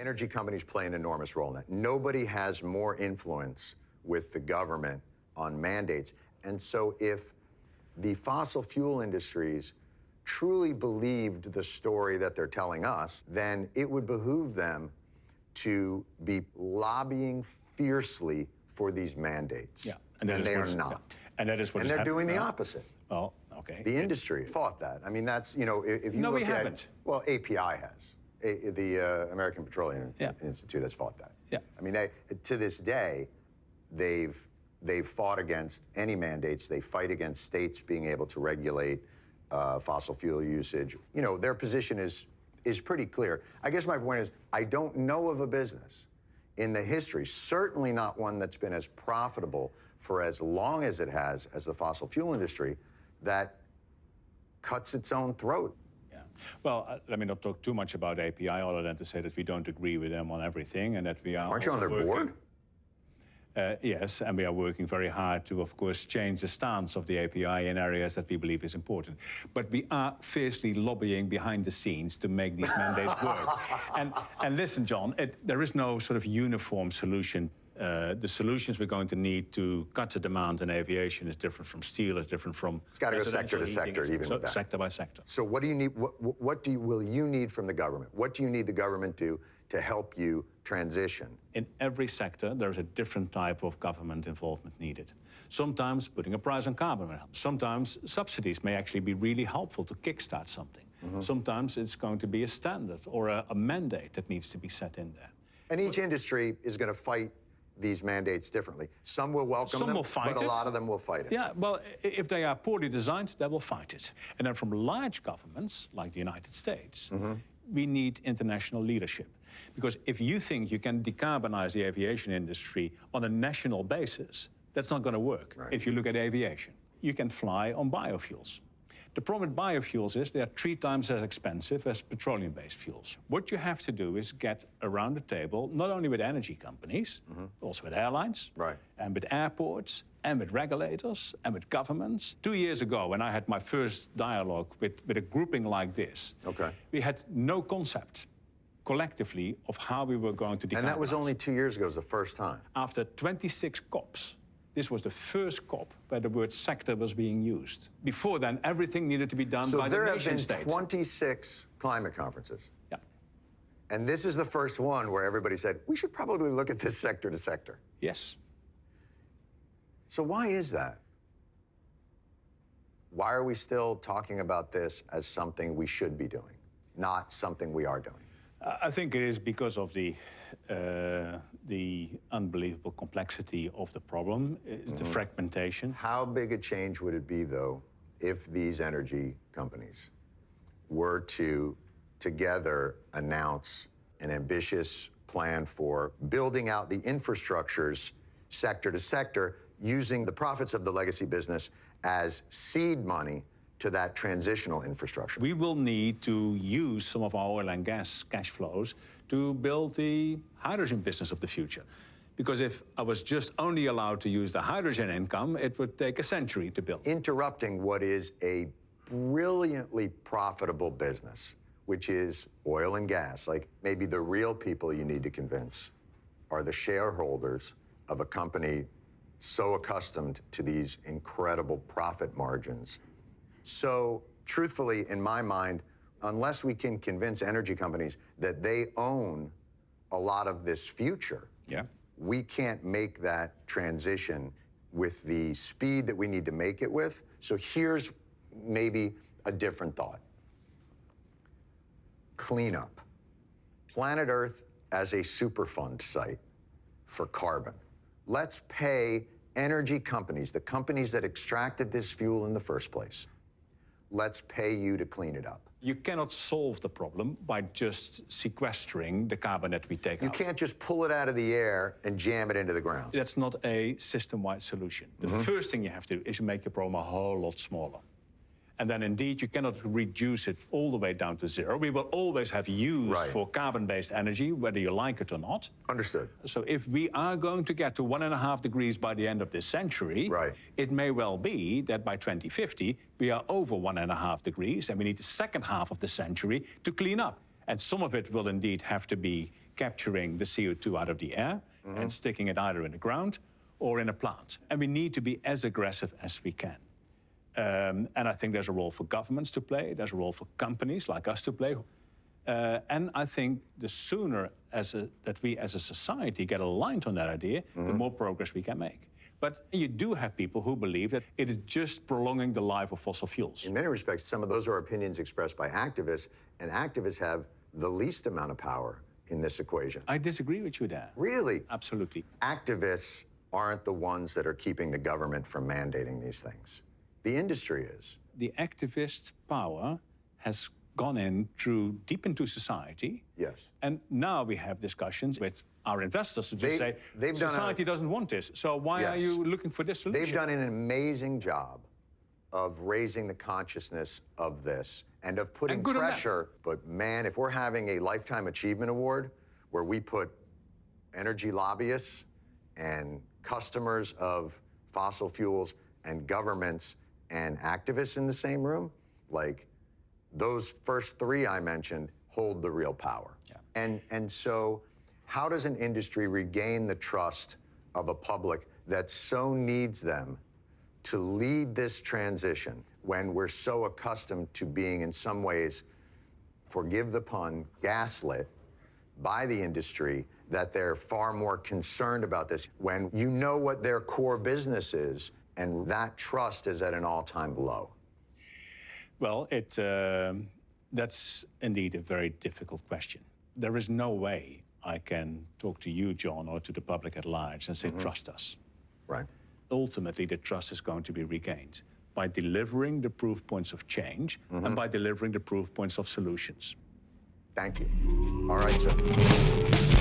Energy companies play an enormous role in that. Nobody has more influence with the government on mandates. And so if the fossil fuel industries truly believed the story that they're telling us, then it would behoove them to be lobbying fiercely for these mandates. Yeah, and they are not. Yeah. And that is what and they're doing the opposite. Well, okay. The industry fought that. I mean, that's, you know, if you no, look we haven't. Well, API has. The American Petroleum Institute has fought that. Yeah. I mean, to this day, they've fought against any mandates. They fight against states being able to regulate fossil fuel usage. You know, their position is pretty clear. I guess my point is, I don't know of a business in the history, certainly not one that's been as profitable for as long as it has as the fossil fuel industry, that cuts its own throat. Yeah. Well, let me not talk too much about API, other than to say that we don't agree with them on everything, and that we are. Aren't you on their board? Yes, and we are working very hard to, of course, change the stance of the API in areas that we believe is important. But we are fiercely lobbying behind the scenes to make these mandates work. And listen, John, there is no sort of uniform solution. The solutions we're going to need to cut the demand in aviation is different from steel, is different from... It's got to go sector to sector, even with that. Sector by sector. So what do you need, will you need from the government? What do you need the government to help you transition? In every sector, there's a different type of government involvement needed. Sometimes putting a price on carbon will help. Sometimes subsidies may actually be really helpful to kickstart something. Mm-hmm. Sometimes it's going to be a standard or a mandate that needs to be set in there. And each industry is going to fight these mandates differently. Some will welcome them, but a lot of them will fight it. Yeah, well, if they are poorly designed, they will fight it. And then from large governments, like the United States, we need international leadership. Because if you think you can decarbonize the aviation industry on a national basis, that's not going to work. Right. If you look at aviation, you can fly on biofuels. The problem with biofuels is they are 3 times as expensive as petroleum-based fuels. What you have to do is get around the table, not only with energy companies, but also with airlines, and with airports, and with regulators, and with governments. 2 years ago, when I had my first dialogue with a grouping like this, we had no concept collectively of how we were going to decarbonize. And that was only 2 years ago, was the first time. After 26 COPs, this was the first COP where the word sector was being used. Before then, everything needed to be done by the nation state. So there have been 26 climate conferences. Yeah. And this is the first one where everybody said, we should probably look at this sector to sector. Yes. So why is that? Why are we still talking about this as something we should be doing, not something we are doing? I think it is because of the unbelievable complexity of the problem, the fragmentation. How big a change would it be, though, if these energy companies were to together announce an ambitious plan for building out the infrastructures sector to sector, using the profits of the legacy business as seed money to that transitional infrastructure? We will need to use some of our oil and gas cash flows to build the hydrogen business of the future. Because if I was just only allowed to use the hydrogen income, it would take a century to build. Interrupting what is a brilliantly profitable business, which is oil and gas. Like, maybe the real people you need to convince are the shareholders of a company so accustomed to these incredible profit margins. So, truthfully, in my mind, unless we can convince energy companies that they own a lot of this future, we can't make that transition with the speed that we need to make it with. So here's maybe a different thought. Cleanup. Planet Earth as a Superfund site for carbon. Let's pay energy companies, the companies that extracted this fuel in the first place, let's pay you to clean it up. You cannot solve the problem by just sequestering the carbon that we take out. You can't just pull it out of the air and jam it into the ground. That's not a system-wide solution. The first thing you have to do is make your problem a whole lot smaller. And then indeed, you cannot reduce it all the way down to zero. We will always have use for carbon-based energy, whether you like it or not. Understood. So if we are going to get to 1.5 degrees by the end of this century, it may well be that by 2050, we are over 1.5 degrees, and we need the second half of the century to clean up. And some of it will indeed have to be capturing the CO2 out of the air and sticking it either in the ground or in a plant. And we need to be as aggressive as we can. And I think there's a role for governments to play. There's a role for companies like us to play. And I think the sooner that we as a society get aligned on that idea, the more progress we can make. But you do have people who believe that it is just prolonging the life of fossil fuels. In many respects, some of those are opinions expressed by activists, and activists have the least amount of power in this equation. I disagree with you there. Really? Absolutely. Activists aren't the ones that are keeping the government from mandating these things. The industry is. The activist power has gone in through deep into society. Yes. And now we have discussions with our investors to just say, society doesn't want this, so why are you looking for this solution? They've done an amazing job of raising the consciousness of this and of putting pressure. But man, if we're having a Lifetime Achievement Award where we put energy lobbyists and customers of fossil fuels and governments and activists in the same room, like those first three I mentioned hold the real power. Yeah. And so how does an industry regain the trust of a public that so needs them to lead this transition when we're so accustomed to being in some ways, forgive the pun, gaslit by the industry, that they're far more concerned about this when you know what their core business is, and that trust is at an all-time low? Well, that's indeed a very difficult question. There is no way I can talk to you, John, or to the public at large and say, trust us. Right. Ultimately, the trust is going to be regained by delivering the proof points of change and by delivering the proof points of solutions. Thank you. All right, sir.